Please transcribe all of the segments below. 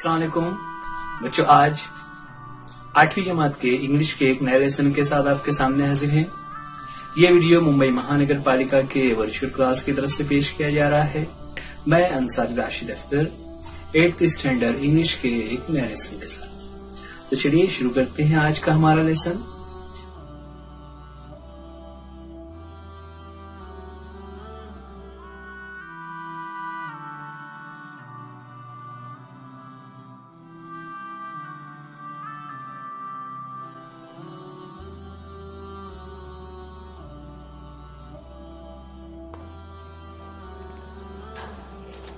अस्सलाम वालेकुम बच्चों, आज 8वीं जमात के इंग्लिश के एक नए लेसन के साथ आपके सामने हाजिर हैं। यह वीडियो मुंबई महानगर पालिका के वर्चुअल क्लास की तरफ से पेश किया जा रहा है। मैं Ansari Rashid Akhtar 8th standard English के एक नए लेसन के साथ। तो चलिए शुरू करते हैं आज का हमारा लेसन।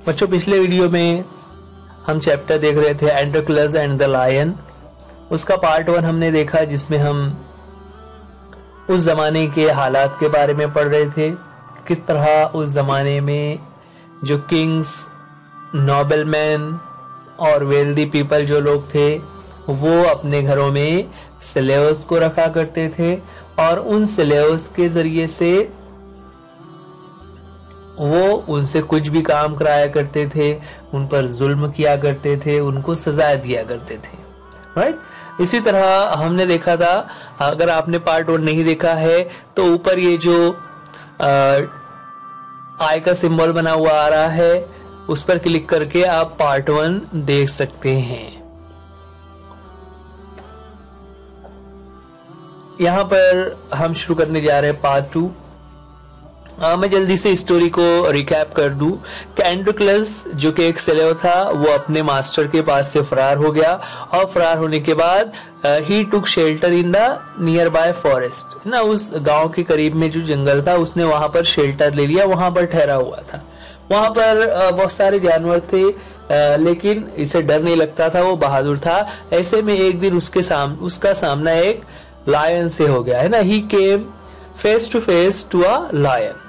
बच्चों, पिछले वीडियो में हम चैप्टर देख रहे थे एंड्रोक्लस एंड द लायन। उसका पार्ट 1 हमने देखा, जिसमें हम उस जमाने के हालात के बारे में पढ़ रहे थे। किस तरह उस जमाने में जो किंग्स, नोबलमैन और वेल्दी पीपल जो लोग थे, वो अपने घरों में स्लेव्स को रखा करते थे और उन स्लेव्स के जरिए से वो उनसे कुछ भी काम कराया करते थे, उन पर जुल्म किया करते थे, उनको सजा दिया करते थे। राइट? इसी तरह हमने देखा था, अगर आपने पार्ट 1 नहीं देखा है तो ऊपर ये जो आई का सिंबल बना हुआ आ रहा है, उस पर क्लिक करके आप पार्ट 1 देख सकते हैं। यहां पर हम शुरू करने जा रहे हैं पार्ट 2। मैं जल्दी से स्टोरी को रिकैप कर दूं कि एंड्रोक्लस जो कि एक स्लेव था, वो अपने मास्टर के पास से फरार हो गया और फरार होने के बाद ही took shelter in the nearby forest. ना, उस गांव के करीब में जो जंगल था, उसने वहां पर शेल्टर ले लिया, वहां पर ठहरा हुआ था। वहां पर बहुत सारे जानवर थे, लेकिन इसे डर नहीं लगता था, वो बहादुर था। ऐसे में एक दिन उसका सामना एक लायन से हो गया, है ना। He came face to face to a lion.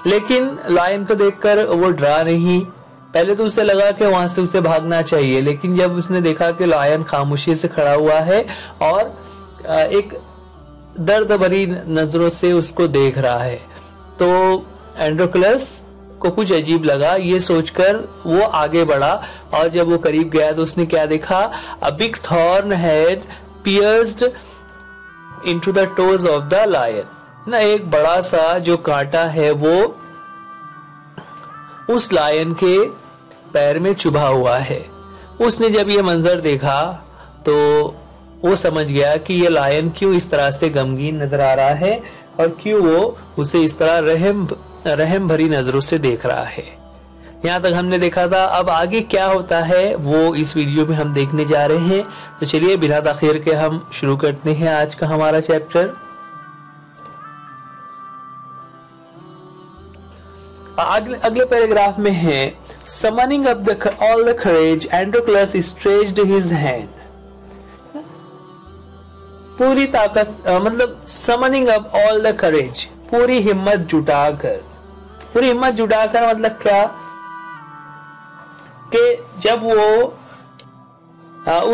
लेकिन लायन को देखकर वो डरा नहीं। पहले तो उसे लगा कि वहां से उसे भागना चाहिए, लेकिन जब उसने देखा कि लायन खामोशी से खड़ा हुआ है और एक दर्द भरी नजरों से उसको देख रहा है, तो एंड्रोक्लस को कुछ अजीब लगा। ये सोचकर वो आगे बढ़ा और जब वो करीब गया तो उसने क्या देखा? A big thorn had pierced into the toes of the lion. ना, एक बड़ा सा जो कांटा है वो उस लायन के पैर में चुभा हुआ है। उसने जब ये मंजर देखा तो वो समझ गया कि ये लायन क्यों इस तरह से गमगीन नजर आ रहा है और क्यों वो उसे इस तरह रहम भरी नजरों से देख रहा है। यहाँ तक हमने देखा था। अब आगे क्या होता है वो इस वीडियो में हम देखने जा रहे हैं। तो चलिए बिना ताखीर के हम शुरू करते हैं आज का हमारा चैप्टर। अगले पैराग्राफ में है, summoning up all the courage Androcles stretched his hand. पूरी ताकत, मतलब summoning up all the courage, पूरी हिम्मत जुटाकर। पूरी हिम्मत जुटाकर मतलब क्या? कि जब वो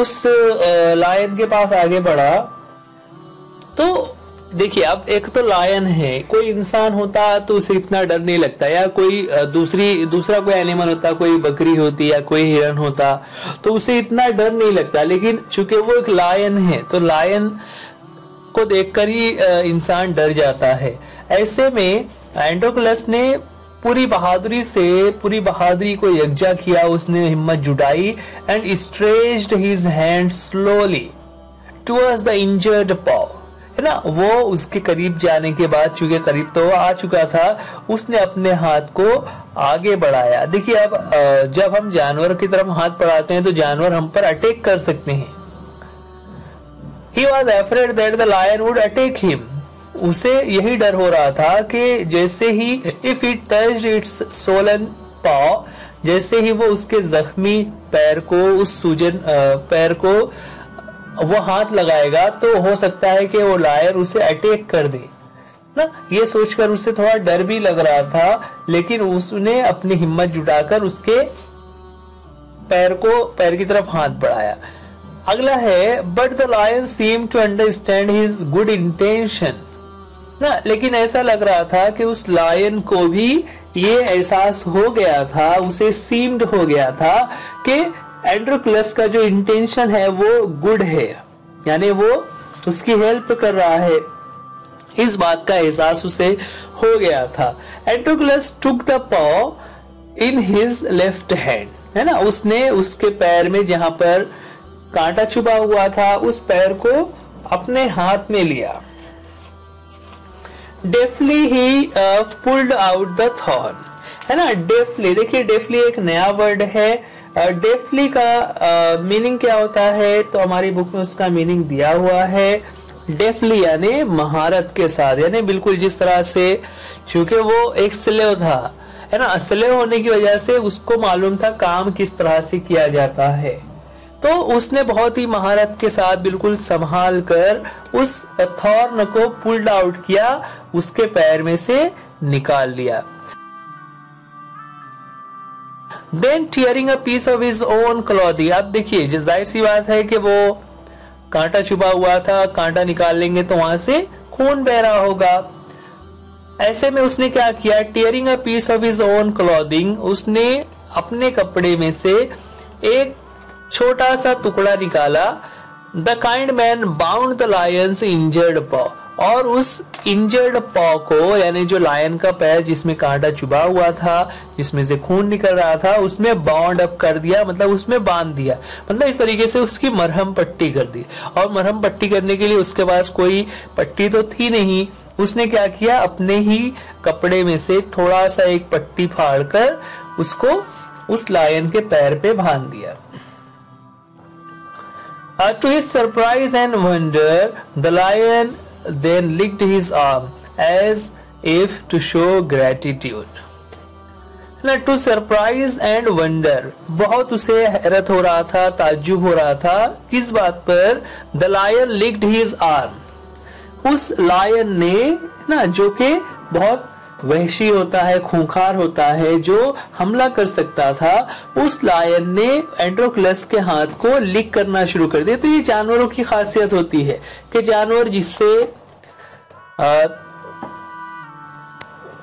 उस लायन के पास आगे बढ़ा तो देखिए, अब एक तो लायन है, कोई इंसान होता तो उसे इतना डर नहीं लगता, या कोई दूसरा कोई एनिमल होता, कोई बकरी होती या कोई हिरन होता, तो उसे इतना डर नहीं लगता। लेकिन चूंकि वो एक लायन है तो लायन को देखकर ही इंसान डर जाता है। ऐसे में एंड्रोक्लस ने पूरी बहादुरी को यकजा किया। उसने हिम्मत जुटाई and stretched his hand slowly towards the injured पॉ। है ना, वो उसके करीब जाने के बाद, चूंकि करीब तो वो आ चुका था, उसने अपने हाथ को आगे बढ़ाया। देखिए, अब जब हम जानवर की तरफ हाथ बढ़ाते हैं तो जानवर हम पर अटैक कर सकते हैं। He was afraid that the lion would attack him. उसे यही डर हो रहा था कि जैसे ही if it touched its swollen paw, जैसे ही वो उसके जख्मी पैर को, उस सूजन पैर को वो हाथ लगाएगा, तो हो सकता है कि वो लायन उसे अटैक कर दे ना। ये सोचकर उसे थोड़ा डर भी लग रहा था, लेकिन उसने अपनी हिम्मत जुटाकर उसके पैर की तरफ हाथ बढ़ाया। अगला है, but the lion seem to understand his good intention. ना, लेकिन ऐसा लग रहा था कि उस लायन को भी ये एहसास हो गया था, उसे सीम्ड हो गया था कि एंड्रोक्लस का जो इंटेंशन है वो गुड है, यानी वो उसकी हेल्प कर रहा है, इस बात का एहसास उसे हो गया था। एंड्रोक्लस टुक द पॉ इन हिज लेफ्ट हैंड, है ना, उसने उसके पैर में जहां पर कांटा छुपा हुआ था उस पैर को अपने हाथ में लिया। Deftly he pulled out the thorn, है ना। डेफली, देखिए डेफली एक नया वर्ड है। डेफली का मीनिंग क्या होता है, तो हमारी बुक में उसका मीनिंग दिया हुआ है। डेफली यानी महारत के साथ, यानी बिल्कुल जिस तरह से, चूंकि वो एक स्लेव था, है ना, स्लेव होने की वजह से उसको मालूम था काम किस तरह से किया जाता है, तो उसने बहुत ही महारत के साथ बिल्कुल संभाल कर उस थॉर्न को पुल्ड आउट किया, उसके पैर में से निकाल लिया। Then tearing a piece of his own clothing, अब देखिए जाहिर सी बात है कि वो कांटा छुपा हुआ था, कांटा निकाल लेंगे तो वहां से खून बह रहा होगा। ऐसे में उसने क्या किया, tearing a piece of his own clothing, उसने अपने कपड़े में से एक छोटा सा टुकड़ा निकाला। The kind man bound the Lions injured पॉ, और उस इंजर्ड पॉ को, यानी जो लायन का पैर जिसमें कांटा चुभा हुआ था, जिसमें से खून निकल रहा था, उसमें बाउंड अप कर दिया, मतलब उसमें बांध दिया, मतलब इस तरीके से उसकी मरहम पट्टी कर दी। और मरहम पट्टी करने के लिए उसके पास कोई पट्टी तो थी नहीं, उसने क्या किया, अपने ही कपड़े में से थोड़ा सा एक पट्टी फाड़कर उसको उस लायन के पैर पे बांध दिया। To his surprise and wonder, the lion then licked his arm as if to show gratitude. To surprise and wonder, बहुत उसे हैरत हो रहा था, ताज्जुब हो रहा था, किस बात पर, the lion licked his arm, उस लायन ने ना, जो कि बहुत वहशी होता है, खूंखार होता है, जो हमला कर सकता था, उस लायन ने एंड्रोक्लस के हाथ को लिक करना शुरू कर दिया। तो ये जानवरों की खासियत होती है कि जानवर जिससे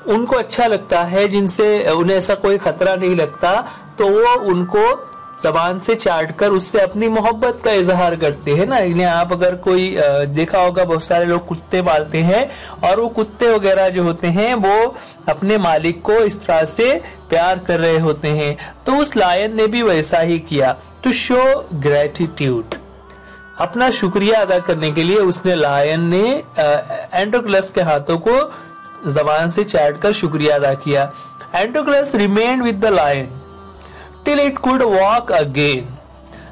उनको अच्छा लगता है, जिनसे उन्हें ऐसा कोई खतरा नहीं लगता, तो वो उनको जबान से चाट कर उससे अपनी मोहब्बत का इजहार करते हैं ना। इन्हें आप अगर कोई देखा होगा, बहुत सारे लोग कुत्ते पालते हैं और वो कुत्ते वगैरह जो होते हैं वो अपने मालिक को इस तरह से प्यार कर रहे होते हैं। तो उस लायन ने भी वैसा ही किया। टू शो ग्रेटिट्यूड, अपना शुक्रिया अदा करने के लिए उसने, लायन ने एंड्रोक्लस के हाथों को जबान से चाट कर शुक्रिया अदा किया। Androcles remained with the lion till it could walk again.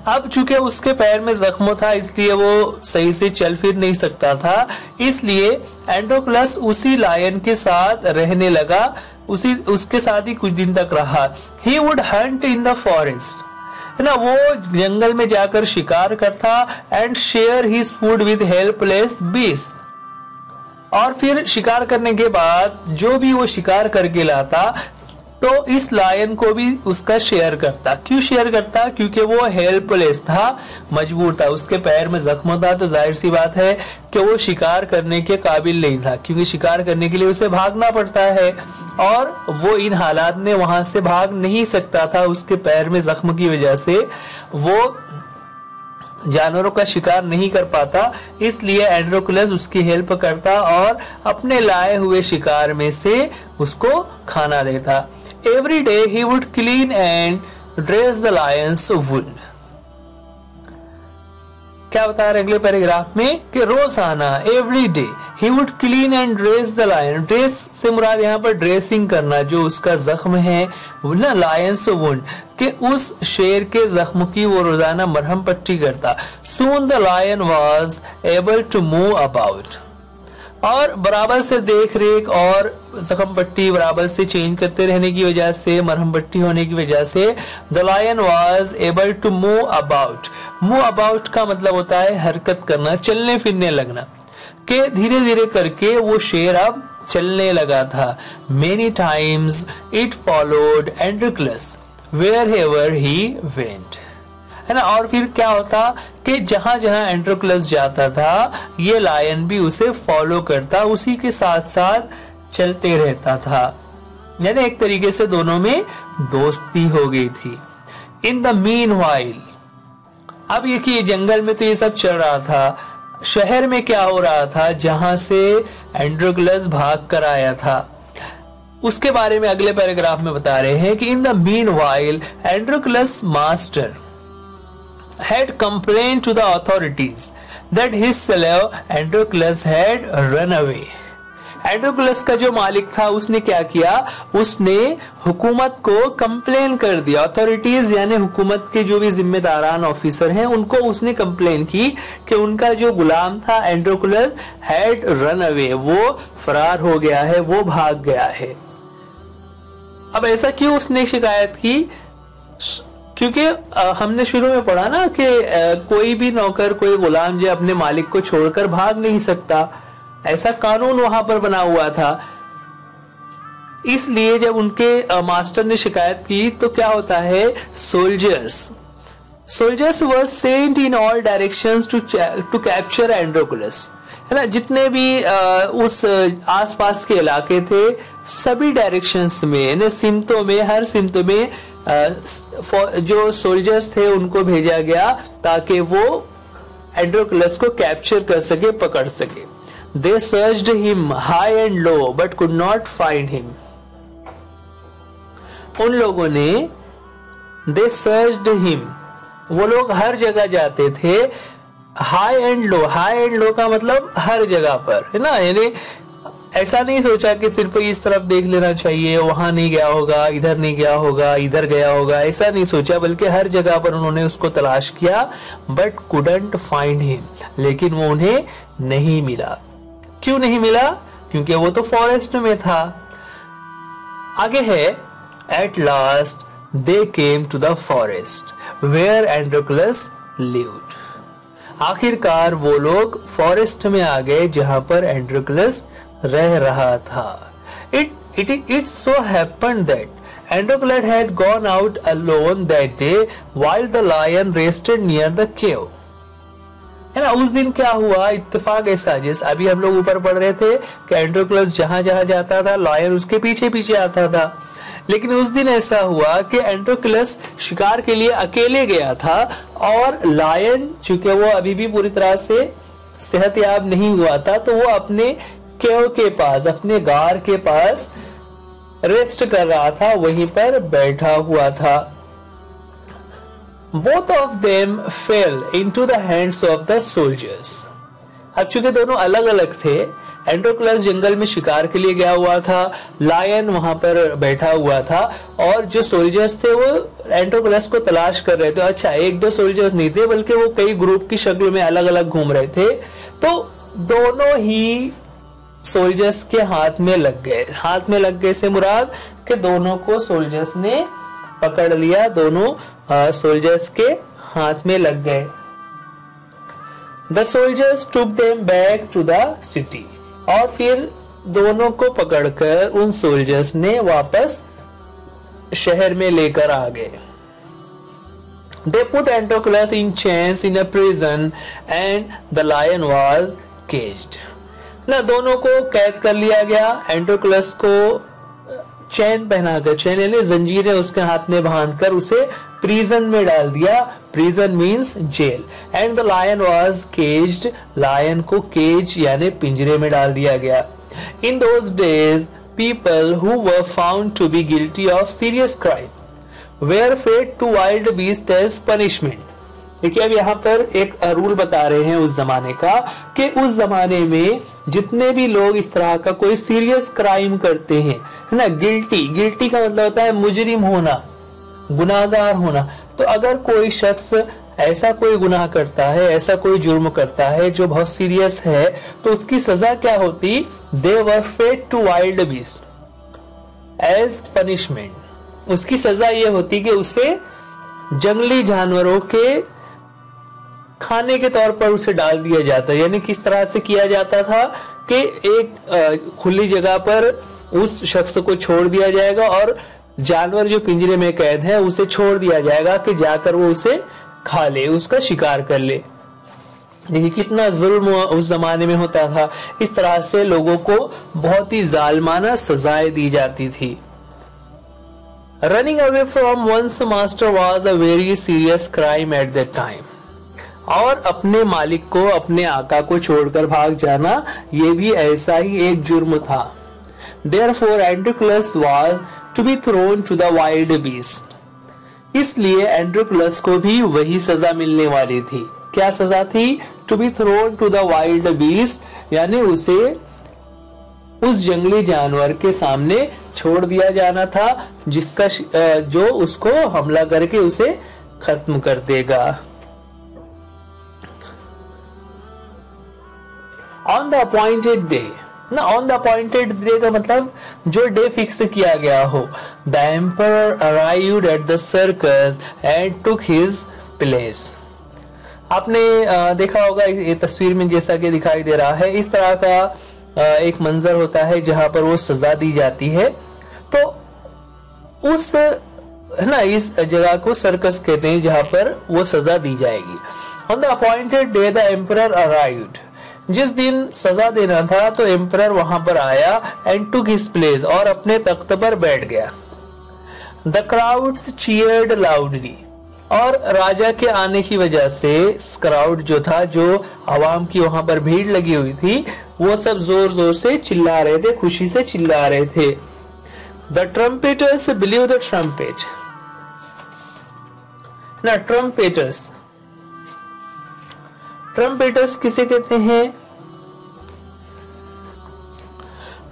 अब चूंकि उसके पैर में जख्म था, इसलिए वो सही से चल फिर नहीं सकता था, इसलिए एंड्रोक्लस उसी लायन के साथ रहने लगा, उसके साथ ही कुछ दिन तक रहा। He would hunt in the forest, है ना, वो जंगल में जाकर शिकार करता, and share his food with helpless beasts, और फिर शिकार करने के बाद जो भी वो शिकार करके लाता तो इस लायन को भी उसका शेयर करता। क्यों शेयर करता, क्योंकि वो हेल्पलेस था, मजबूर था, उसके पैर में जख्म था, तो जाहिर सी बात है कि वो शिकार करने के काबिल नहीं था, क्योंकि शिकार करने के लिए उसे भागना पड़ता है और वो इन हालात में वहां से भाग नहीं सकता था, उसके पैर में जख्म की वजह से वो जानवरों का शिकार नहीं कर पाता। इसलिए एंड्रोक्लस उसकी हेल्प करता और अपने लाए हुए शिकार में से उसको खाना देता। Every day he would clean and dress the lion's wound. क्या बता रहे अगले पैराग्राफ में कि रोजाना, every day, he would clean and dress the lion. Dress से मुराद यहाँ पर ड्रेसिंग करना, जो उसका जख्म है ना, लायंस वुंड, कि उस शेर के जख्म की वो रोजाना मरहम पट्टी करता। Soon the lion was able to move about, और बराबर से देख रेख और जख्म पट्टी बराबर से चेंज करते रहने की वजह से, मरहम पट्टी होने की वजह से, the lion was able to move about. Move about का मतलब होता है हरकत करना, चलने फिरने लगना, के धीरे धीरे करके वो शेर अब चलने लगा था। Many times it followed Androcles wherever he went, है ना। और फिर क्या होता कि जहां जहां एंड्रोक्लस जाता था, ये लायन भी उसे फॉलो करता, उसी के साथ साथ चलते रहता था, यानी एक तरीके से दोनों में दोस्ती हो गई थी। इन द मीन वाइल, अब ये जंगल में तो ये सब चल रहा था, शहर में क्या हो रहा था जहां से एंड्रोक्लस भाग कर आया था, उसके बारे में अगले पैराग्राफ में बता रहे हैं कि in the meanwhile Androcles master had complained to the authorities that his slave Androclus had run away. एंड्रोक्लस का जो मालिक था उसने क्या किया, उसने हुकूमत को कंप्लेन कर दिया। अथॉरिटीज यानी हुकूमत के जो भी जिम्मेदारान ऑफिसर हैं उनको उसने कंप्लेन की कि उनका जो गुलाम था एंड्रोक्लस हैड रन अवे, वो फरार हो गया है, वो भाग गया है। अब ऐसा क्यों उसने शिकायत की, क्योंकि हमने शुरू में पढ़ा ना कि कोई भी नौकर, कोई गुलाम जो अपने मालिक को छोड़कर भाग नहीं सकता, ऐसा कानून वहां पर बना हुआ था। इसलिए जब उनके मास्टर ने शिकायत की तो क्या होता है, soldiers were sent in all directions to capture Androcles, है ना। जितने भी उस आसपास के इलाके थे सभी डायरेक्शंस में, सिमतों में, हर सिमत में जो सोल्जर्स थे उनको भेजा गया ताकि वो एंड्रोक्लस को कैप्चर कर सके, पकड़ सके। They searched him high and low but could not find him, उन लोगों ने दे सर्च्ड हिम, वो लोग हर जगह जाते थे, high and low, high and लो का मतलब हर जगह पर, है ना। यानी ऐसा नहीं सोचा कि सिर्फ इस तरफ देख लेना चाहिए, वहां नहीं गया होगा, इधर नहीं गया होगा, इधर गया होगा, ऐसा नहीं सोचा, बल्कि हर जगह पर उन्होंने उसको तलाश किया। बट कुडंट फाइंड हिम, लेकिन वो उन्हें नहीं मिला। क्यों नहीं मिला, क्योंकि वो तो फॉरेस्ट में था। आगे है, at last they came to the forest where Androcles lived, आखिरकार वो लोग फॉरेस्ट में आ गए जहां पर एंड्रोक्लस रह रहा था। It so happened that Androclus had gone out alone that day while the lion rested near the cave. है ना, उस दिन क्या हुआ, इत्तेफाक ऐसा, जैसे अभी हम लोग ऊपर पढ़ रहे थे कि एंड्रोक्लस जहां जहां जाता था लायन उसके पीछे पीछे आता था, लेकिन उस दिन ऐसा हुआ कि एंड्रोक्लस शिकार के लिए अकेले गया था और लायन, चूंकि वो अभी भी पूरी तरह से सेहतयाब नहीं हुआ था, तो वो अपने केव के पास, अपने गार के पास रेस्ट कर रहा था, वहीं पर बैठा हुआ था। Both of them fell into the hands of the soldiers. अब चूंकि दोनों अलग अलग थे, एंड्रोक्लस जंगल में शिकार के लिए गया हुआ था, लायन वहां पर बैठा हुआ था, और जो सोल्जर्स थे वो एंड्रोक्लस को तलाश कर रहे थे। अच्छा, एक दो सोल्जर्स नहीं थे, बल्कि वो कई ग्रुप की शक्ल में अलग अलग घूम रहे थे। तो दोनों ही सोल्जर्स के हाथ में लग गए। हाथ में लग गए से मुराद कि दोनों को सोल्जर्स ने पकड़ लिया, दोनों सोल्जर्स के हाथ में लग गए। The soldiers took them back to the city, और फिर दोनों को पकड़कर उन सोल्जर्स ने वापस शहर में लेकर आ गए। They put Androclus in chains in a prison and the lion was caged. ना, दोनों को कैद कर लिया गया, एंड्रोक्लस को चैन पहनाकर, चैन यानी जंजीरें उसके हाथ में बांधकर उसे प्रिजन में डाल दिया। Prison means jail. And the lion was caged, lion को केज यानी पिंजरे में डाल दिया गया। In those days people who were found to be guilty of serious crime were fed to wild beast as punishment. देखिए, अब यहाँ पर एक रूल बता रहे हैं उस जमाने का कि उस जमाने में जितने भी लोग इस तरह का कोई सीरियस क्राइम करते हैं, है ना, गिल्टी का मतलब होता है मुजरिम होना, गुनाहगार होना। तो अगर कोई शख्स ऐसा कोई गुनाह करता है, ऐसा कोई जुर्म करता है जो बहुत सीरियस है, तो उसकी सजा क्या होती, they were fed to wild beast as punishment. उसकी सजा ये होती कि उसे जंगली जानवरों के खाने के तौर पर उसे डाल दिया जाता है। यानी किस तरह से किया जाता था कि एक खुली जगह पर उस शख्स को छोड़ दिया जाएगा और जानवर जो पिंजरे में कैद है उसे छोड़ दिया जाएगा कि जाकर वो उसे खा ले, उसका शिकार कर ले। देखिए कितना जुल्म उस जमाने में होता था। इस तरह से लोगों को बहुत ही जालिमाना सजाएं दी जाती थी। Running away from one's master was a very serious crime at that time. और अपने मालिक को, अपने आका को छोड़कर भाग जाना ये भी ऐसा ही एक जुर्म था। Therefore Androclus was to be thrown to the wild beast। इसलिए एंड्रोक्लस को भी वही सजा मिलने वाली थी। क्या सजा थी? To be thrown to the wild beast, यानी उसे उस जंगली जानवर के सामने छोड़ दिया जाना था, जिसका जो उसको हमला करके उसे खत्म कर देगा। ऑन द अपॉइंटेड डे ना, ऑन द अपॉइंटेड डे का मतलब जो डे फिक्स किया गया हो। The emperor arrived at the circus and took his place. आपने देखा होगा ये तस्वीर में जैसा कि दिखाई दे रहा है, इस तरह का एक मंजर होता है जहां पर वो सजा दी जाती है। तो उस है ना, इस जगह को सर्कस कहते हैं जहां पर वो सजा दी जाएगी। On the appointed day the emperor arrived, जिस दिन सजा देना था तो एम्परर वहां पर आया एंड टुक हिज प्लेस, और अपने तख्त पर बैठ गया। द क्राउड्स चीयर्ड लाउडली, और राजा के आने की वजह से क्राउड जो था, जो आवाम की वहां पर भीड़ लगी हुई थी, वो सब जोर जोर से चिल्ला रहे थे, खुशी से चिल्ला रहे थे। द ट्रम्पेटर्स बिलीव द ट्रम्पेट ना, ट्रम्पेटर्स किसे कहते हैं?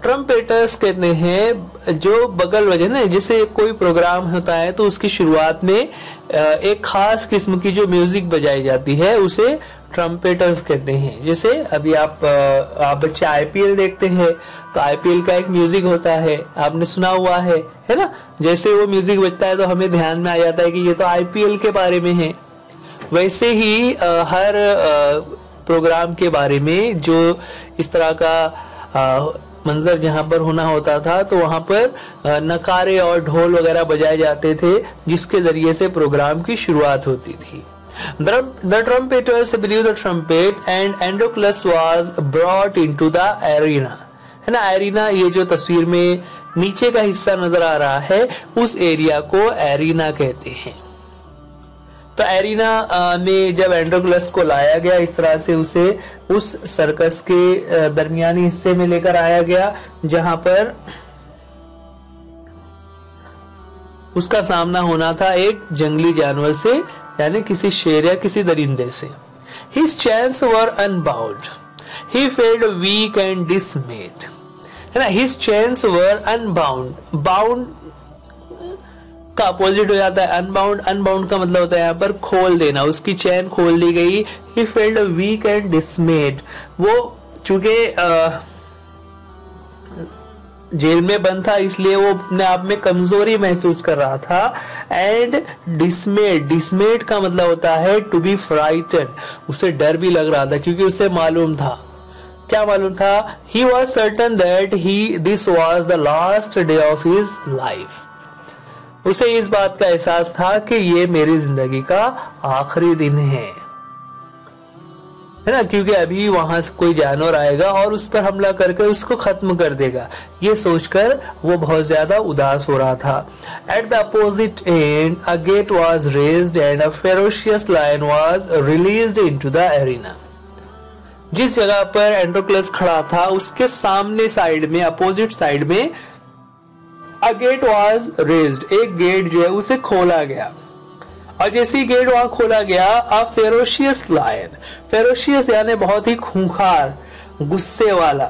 ट्रम्पेटर्स कहते हैं जो बगल बजे ना, जैसे कोई प्रोग्राम होता है तो उसकी शुरुआत में एक खास किस्म की जो म्यूजिक बजाई जाती है उसे ट्रम्पेटर्स कहते हैं। जैसे अभी आप बच्चे आईपीएल देखते हैं तो आईपीएल का एक म्यूजिक होता है, आपने सुना हुआ है ना? जैसे वो म्यूजिक बजता है तो हमें ध्यान में आ जाता है कि ये तो आईपीएल के बारे में है। वैसे ही हर प्रोग्राम के बारे में जो इस तरह का मंजर जहां पर होना होता था तो वहां पर नकारे और ढोल वगैरह बजाए जाते थे, जिसके जरिए से प्रोग्राम की शुरुआत होती थी। The trumpeters blew the trumpet and Androclus was brought into the arena। है ना, एरिना, ये जो तस्वीर में नीचे का हिस्सा नजर आ रहा है उस एरिया को एरिना कहते हैं। तो एरिना में जब एंड्रोक्लस को लाया गया, इस तरह से उसे उस सर्कस के दरमियानी हिस्से में लेकर आया गया जहां पर उसका सामना होना था एक जंगली जानवर से, यानी किसी शेर या किसी दरिंदे से। His chains were unbound. He felt weak and dismayed। है ना, His chains were unbound। Bound का अपोजिट हो जाता है अनबाउंड। अनबाउंड का मतलब होता है यहाँ पर खोल देना, उसकी चैन खोल दी गई। He felt weak and dismayed। वो चूंकि जेल में बंद था इसलिए वो अपने आप में कमजोरी महसूस कर रहा था। एंड डिसमेड, डिसमेड का मतलब होता है टू बी फ्राइटन। उसे डर भी लग रहा था क्योंकि उसे मालूम था, क्या मालूम था? He was certain that this was the last day of his life। उसे इस बात का एहसास था कि ये मेरी जिंदगी का आखिरी दिन है ना, क्योंकि अभी वहां से कोई जानवर आएगा और उस पर हमला करके उसको खत्म कर देगा। ये सोचकर वो बहुत ज्यादा उदास हो रहा था। At the opposite end a gate was raised and a ferocious lion was released into the arena. जिस जगह पर एंड्रोक्लस खड़ा था उसके सामने साइड में, अपोजिट साइड में अ गेट वाज रेज्ड, एक गेट जो है उसे खोला गया। और जैसे ही गेट वहां खोला गया, अ फेरोशियस लायन, फेरोशियस यानी बहुत ही खूंखार, गुस्से वाला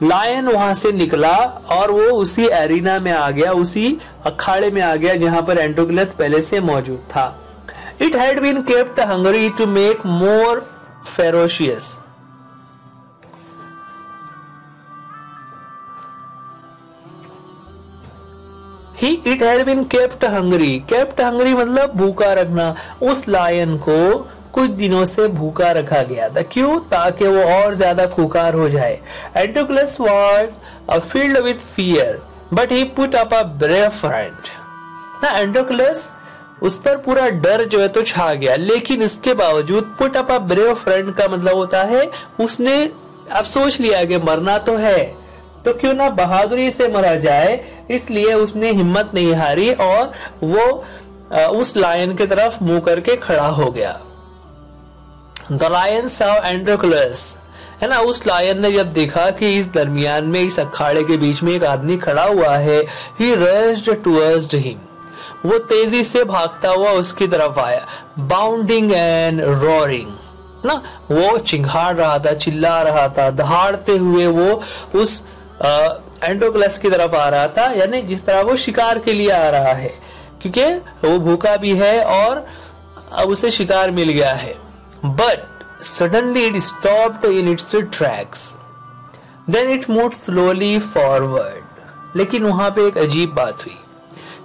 लायन वहां से निकला और वो उसी एरिना में आ गया, उसी अखाड़े में आ गया जहां पर एंड्रोक्लस पहले से मौजूद था। It had been kept hungry to make more ferocious. It had been kept hungry। kept hungry मतलब भूखा रखना। उस लायन को कुछ दिनों से भूखा रखा गया था। क्यों? ताकि वो और ज्यादा खुकार हो जाए। Androclus was filled with fear, but he put up a brave front। ना, Androclus उस पर पूरा डर जो है तो छा गया, लेकिन इसके बावजूद put up a brave front का मतलब होता है उसने अब सोच लिया कि मरना तो है, तो क्यों ना बहादुरी से मरा जाए, इसलिए उसने हिम्मत नहीं हारी और वो उस लायन की तरफ मुंह करके खड़ा हो गया। द लायन saw Androclus, है ना, उस लायन ने जब देखा कि इस दरमियान में, इस अखाड़े के बीच में एक आदमी खड़ा हुआ है, he rushed towards him, वो तेजी से भागता हुआ उसकी तरफ आया, बाउंडिंग एंड रोरिंग, ना, वो चिंघाड़ रहा था, चिल्ला रहा था, दहाड़ते हुए वो उस एंड्रोक्लस की तरफ आ रहा था, यानी जिस तरह वो शिकार के लिए आ रहा है, क्योंकि वो भूखा भी है और अब उसे शिकार मिल गया है। But suddenly it stopped in its tracks, then it moved slowly forward. लेकिन वहां पे एक अजीब बात हुई।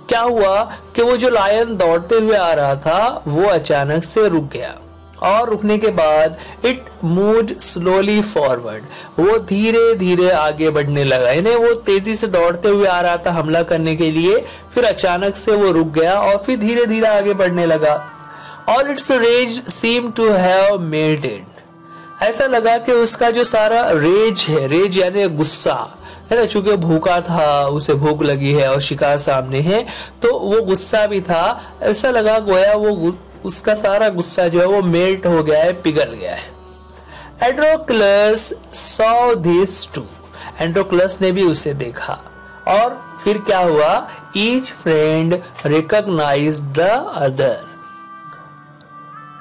क्या हुआ कि वो जो लायन दौड़ते हुए आ रहा था वो अचानक से रुक गया, और रुकने के बाद इट मूव्ड स्लोली फॉरवर्ड, वो धीरे धीरे आगे बढ़ने लगा। यानी वो तेजी से दौड़ते हुए आ रहा था हमला करने के लिए, फिर अचानक से वो रुक गया और फिर धीरे धीरे आगे बढ़ने लगा। All its rage seem to have melted, ऐसा लगा कि उसका जो सारा रेज है, रेज यानी गुस्सा है ना, चूंकि भूखा था, उसे भूख लगी है और शिकार सामने है, तो वो गुस्सा भी था। ऐसा लगा गोया वो उसका सारा गुस्सा जो है वो मेल्ट हो गया है, पिघल गया है। एंड्रोक्लस saw this too, एंड्रोक्लस ने भी उसे देखा, और फिर क्या हुआ, each friend recognised the other,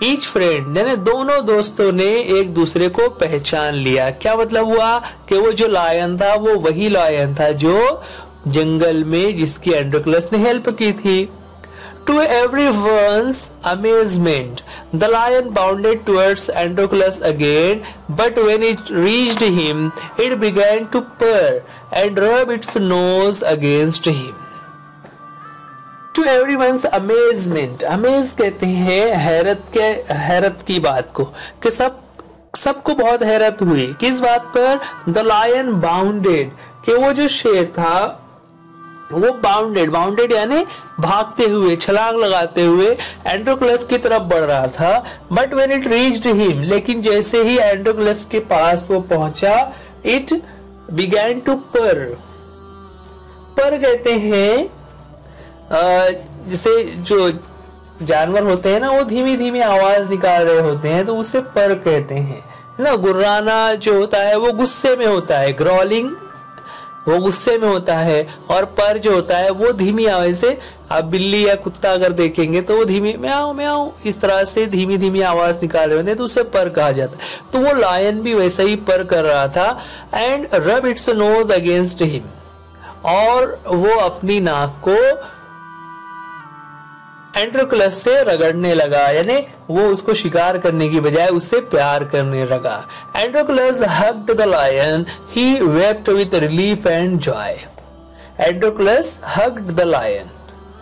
each friend यानी दोनों दोस्तों ने एक दूसरे को पहचान लिया। क्या मतलब हुआ कि वो जो लायन था वो वही लायन था जो जंगल में जिसकी एंड्रोक्लस ने हेल्प की थी। To everyone's amazement, the lion bounded towards Androclus again, but when it reached him, it began to purr and rub its nose against him. To everyone's amazement, amaze कहते हैं हैरत की बात को, कि सबको बहुत हैरत हुई। किस बात पर? The lion bounded, कि वो जो शेर था वो बाउंडेड यानी भागते हुए, छलांग लगाते हुए एंड्रोक्लस की तरफ बढ़ रहा था। But when it reached him, लेकिन जैसे ही एंड्रोक्लस के पास वो पहुंचा, इट बिगैन टू पर कहते हैं जैसे जो जानवर होते हैं ना, वो धीमी धीमी आवाज निकाल रहे होते हैं, तो उसे पर कहते हैं ना। गुर्राना जो होता है वो गुस्से में होता है, ग्रॉलिंग वो गुस्से में होता है, और पर जो होता है वो धीमी आवाज से, आप बिल्ली या कुत्ता अगर देखेंगे तो वो धीमी म्याऊ म्याऊ इस तरह से धीमी धीमी आवाज निकाल रहे होते हैं, तो उसे पर कहा जाता है। तो वो लायन भी वैसा ही पर कर रहा था। एंड रब इट्स नोज अगेंस्ट हिम, और वो अपनी नाक को एंड्रोक्लस से रगड़ने लगा, यानी वो उसको शिकार करने की बजाय उससे प्यार करने लगा। Androcles hugged the lion, he wept with relief and joy. Androcles hugged the lion,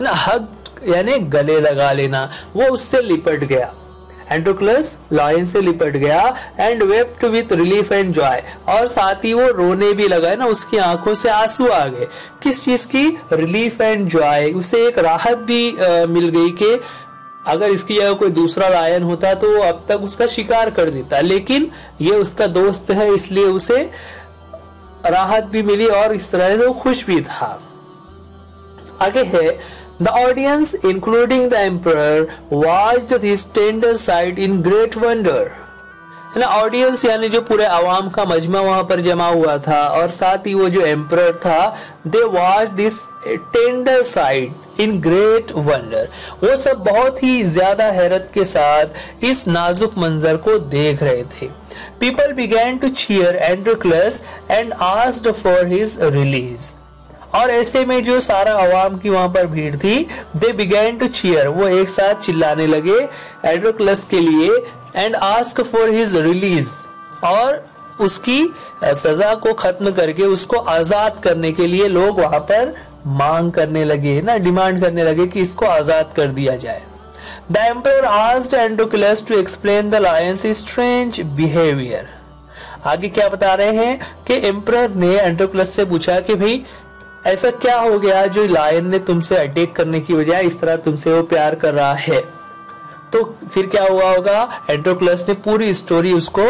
ना, हग यानी गले लगा लेना, वो उससे लिपट गया। एंड्रोक्लस लायन से लिपट गया, and wept with relief and Joy, और साथ ही वो रोने भी लगा, है ना, उसकी आंखों से आंसू आ गए। किस चीज की? Relief and Joy. उसे एक राहत भी मिल गई कि अगर इसकी जगह कोई दूसरा लायन होता तो वो अब तक उसका शिकार कर देता, लेकिन ये उसका दोस्त है इसलिए उसे राहत भी मिली और इस तरह से वो खुश भी था। आगे है, The audience, including the emperor, watched this tender sight in great wonder. है ना, ऑडियंस यानी जो पूरे आवाम का मजमा वहां पर जमा हुआ था, और साथ ही वो जो एम्परर था, they watched this tender sight in great wonder. वो सब बहुत ही ज्यादा हैरत के साथ इस नाजुक मंजर को देख रहे थे। People began to cheer Androclus and asked for his release. और ऐसे में जो सारा आवाम की वहां पर भीड़ थी, दे बिगैन टू चीयर, वो एक साथ चिल्लाने लगे एंड्रोक्लस के लिए, and ask for his release, और उसकी सजा को खत्म करके उसको आजाद करने के लिए लोग वहां पर मांग करने लगे ना, डिमांड करने लगे कि इसको आजाद कर दिया जाए। The emperor asked Androcles to explain the lion's strange behaviour. आगे क्या बता रहे हैं कि एम्परर ने एंड्रोक्लस से पूछा कि भाई ऐसा क्या हो गया जो लायन ने तुमसे अटैक करने की बजाय इस तरह तुमसे वो प्यार कर रहा है। तो फिर क्या हुआ होगा, एंड्रोक्लस ने पूरी स्टोरी उसको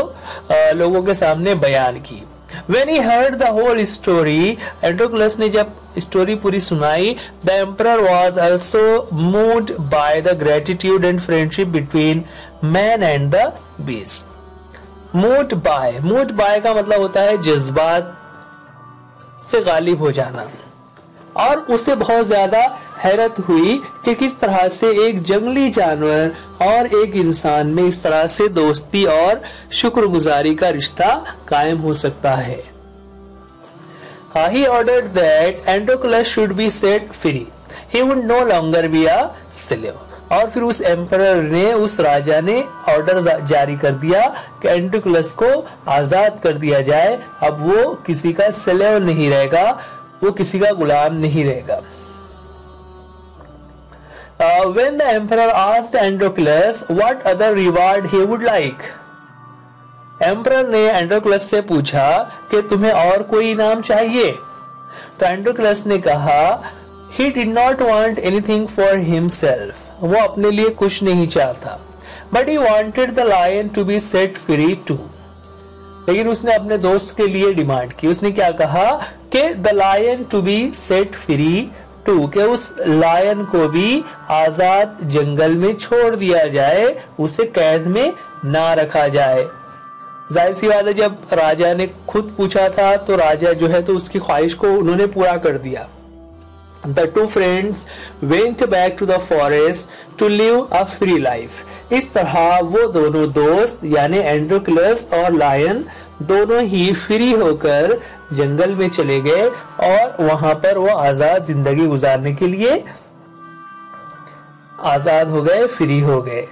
लोगों के सामने बयान की। When he heard the whole story, Androclus ने जब स्टोरी पूरी सुनाई, the emperor was also moved by the gratitude and friendship between man and the beast. moved by का मतलब होता है जज्बात से गालिब हो जाना, और उसे बहुत ज्यादा हैरत हुई कि किस तरह से एक जंगली जानवर और एक इंसान में इस तरह से दोस्ती और शुक्रगुजारी का रिश्ता कायम हो सकता है। He ordered that Androclus should be set free. He would no longer be a slave. और फिर उस एम्परर ने, उस राजा ने ऑर्डर जारी कर दिया कि एंड्रोक्लस को आजाद कर दिया जाए। अब वो किसी का स्लेव नहीं रहेगा, वो किसी का गुलाम नहीं रहेगा। When the emperor asked Androclus what other reward he would like, emperor ने एंड्रोक्लस से पूछा कि तुम्हें और कोई इनाम चाहिए? तो एंड्रोक्लस ने कहा he did not want anything for himself, वो अपने लिए कुछ नहीं चाहता, but he wanted the lion to be set free too. लेकिन उसने अपने दोस्त के लिए डिमांड की। उसने क्या कहा कि the lion to be set free too, कि उस लायन को भी आजाद जंगल में छोड़ दिया जाए, उसे कैद में ना रखा जाए। जाहिर सी बात है, जब राजा ने खुद पूछा था तो राजा जो है तो उसकी ख्वाहिश को उन्होंने पूरा कर दिया। The two friends went back to the forest to live a free life. इस तरह वो दोनों दोस्त यानी एंड्रोक्लस और लायन दोनों ही फ्री होकर जंगल में चले गए और वहां पर वो आजाद जिंदगी गुजारने के लिए आजाद हो गए, फ्री हो गए।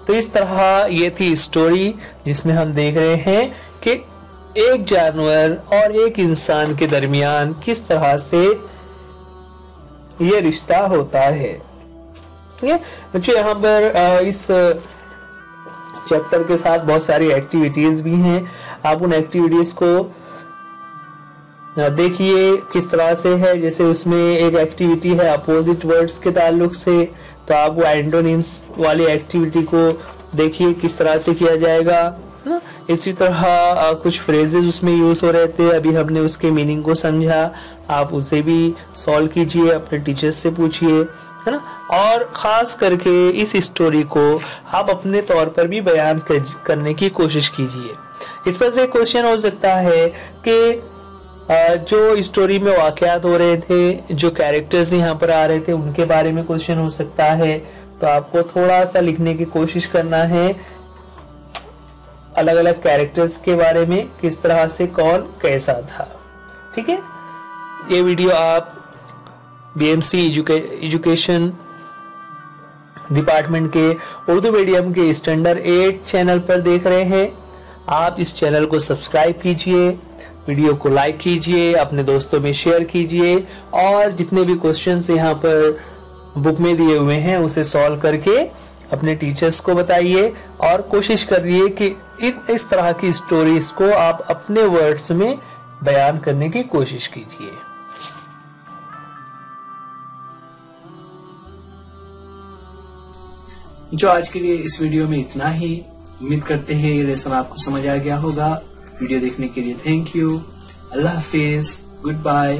तो इस तरह ये थी स्टोरी जिसमें हम देख रहे हैं कि एक जानवर और एक इंसान के दरमियान किस तरह से ये रिश्ता होता है। बच्चों यहाँ पर इस चैप्टर के साथ बहुत सारी एक्टिविटीज भी हैं। आप उन एक्टिविटीज को देखिए किस तरह से है। जैसे उसमें एक एक्टिविटी है अपोजिट वर्ड्स के ताल्लुक से, तो आप वो एंटोनिम्स वाली एक्टिविटी को देखिए किस तरह से किया जाएगा, है ना। इसी तरह कुछ फ्रेजेस उसमें यूज हो रहे थे, अभी हमने उसके मीनिंग को समझा। आप उसे भी सॉल्व कीजिए, अपने टीचर्स से पूछिए, है ना। और खास करके इस स्टोरी को आप अपने तौर पर भी बयान करने की कोशिश कीजिए। इस पर से क्वेश्चन हो सकता है कि जो स्टोरी में वाकयात हो रहे थे, जो कैरेक्टर्स यहाँ पर आ रहे थे, उनके बारे में क्वेश्चन हो सकता है। तो आपको थोड़ा सा लिखने की कोशिश करना है अलग अलग कैरेक्टर्स के बारे में, किस तरह से कौन कैसा था। ठीक है, ये वीडियो आप बीएमसी एजुकेशन डिपार्टमेंट के उर्दू मीडियम के स्टैंडर्ड 8 चैनल पर देख रहे हैं। आप इस चैनल को सब्सक्राइब कीजिए, वीडियो को लाइक कीजिए, अपने दोस्तों में शेयर कीजिए, और जितने भी क्वेश्चंस यहाँ पर बुक में दिए हुए हैं उसे सॉल्व करके अपने टीचर्स को बताइए, और कोशिश करिए कि इस तरह की स्टोरीज को आप अपने वर्ड्स में बयान करने की कोशिश कीजिए। जो आज के लिए इस वीडियो में इतना ही। उम्मीद करते हैं ये लेसन आपको समझ आ गया होगा। वीडियो देखने के लिए थैंक यू। अल्लाह हाफिज, गुड बाय।